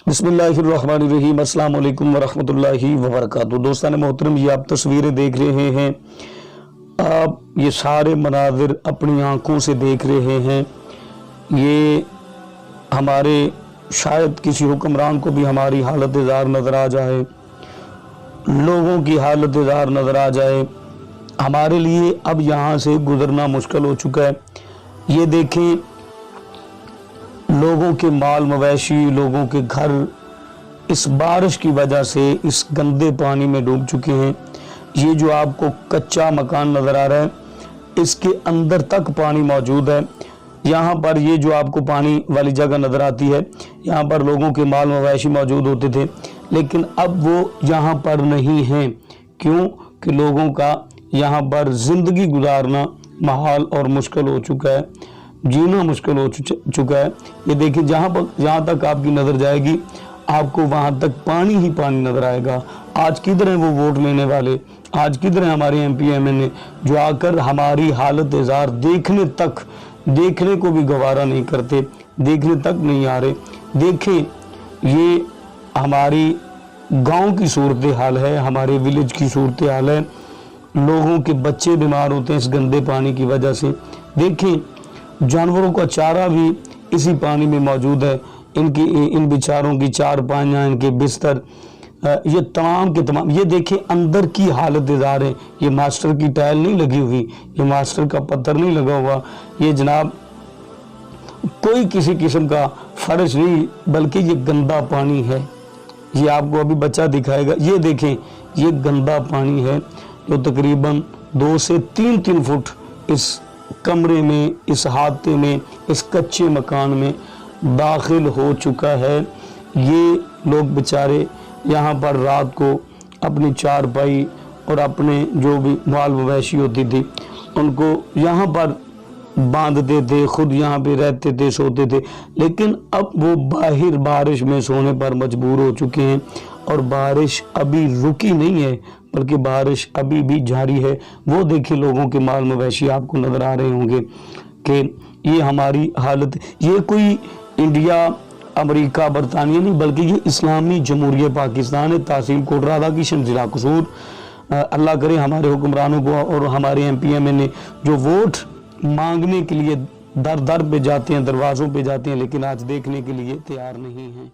बिस्मिल्लाहिर्रहमानिर्रहीम। अस्सलाम वालेकुम वरहमतुल्लाहि वबरकातुहू। दोस्तान मोहतरम, ये आप तस्वीरें देख रहे हैं, आप ये सारे मनाजिर अपनी आँखों से देख रहे हैं। ये हमारे शायद किसी हुक्मरान को भी हमारी हालत ज़ार नज़र आ जाए, लोगों की हालत ज़ार नज़र आ जाए। हमारे लिए अब यहाँ से गुज़रना मुश्किल हो चुका है। ये देखें, लोगों के माल मवेशी, लोगों के घर इस बारिश की वजह से इस गंदे पानी में डूब चुके हैं। ये जो आपको कच्चा मकान नज़र आ रहा है, इसके अंदर तक पानी मौजूद है। यहाँ पर ये जो आपको पानी वाली जगह नज़र आती है, यहाँ पर लोगों के माल मवेशी मौजूद होते थे, लेकिन अब वो यहाँ पर नहीं हैं। क्यों कि लोगों का यहाँ पर ज़िंदगी गुजारना महाल और मुश्किल हो चुका है, जीना मुश्किल हो चुका है। ये देखिए, जहाँ तक आपकी नज़र जाएगी, आपको वहाँ तक पानी ही पानी नज़र आएगा। आज किधर हैं वो वोट लेने वाले, आज किधर हैं हमारे MP MNA जो आकर हमारी हालत ज़ार देखने को भी गवारा नहीं करते, देखने तक नहीं आ रहे। देखें, ये हमारी गांव की सूरत हाल है, हमारे विलेज की सूरत हाल है। लोगों के बच्चे बीमार होते हैं इस गंदे पानी की वजह से। देखें, जानवरों का चारा भी इसी पानी में मौजूद है। इन बेचारों की चारपाइयाँ, इनके बिस्तर, ये तमाम के तमाम। ये देखें, अंदर की हालत ज़ार है। ये मास्टर की टाइल नहीं लगी हुई, ये मास्टर का पत्थर नहीं लगा हुआ, ये जनाब कोई किसी किस्म का फर्श नहीं, बल्कि ये गंदा पानी है। ये आपको अभी बच्चा दिखाएगा। ये देखें, ये गंदा पानी है जो तकरीबन 2 से 3 फुट इस कमरे में, इस हादसे में, इस कच्चे मकान में दाखिल हो चुका है। ये लोग बेचारे यहाँ पर रात को अपनी चारपाई और अपने जो भी माल मवेशी होती थी उनको यहाँ पर बांधते थे, खुद यहाँ पे रहते थे, सोते थे। लेकिन अब वो बाहर बारिश में सोने पर मजबूर हो चुके हैं और बारिश अभी रुकी नहीं है, बल्कि बारिश अभी भी जारी है। वो देखिए, लोगों के माल मवेशी आपको नज़र आ रहे होंगे कि ये हमारी हालत। ये कोई इंडिया, अमेरिका, बरतानिया नहीं, बल्कि ये इस्लामी जमहूरियत पाकिस्तान है। तहसील कोट राधाकिशन, जिला कसूर। अल्लाह करे हमारे हुक्मरानों को और हमारे MP MNA जो वोट मांगने के लिए दर दर पे जाते हैं, दरवाज़ों पे जाते हैं, लेकिन आज देखने के लिए तैयार नहीं हैं।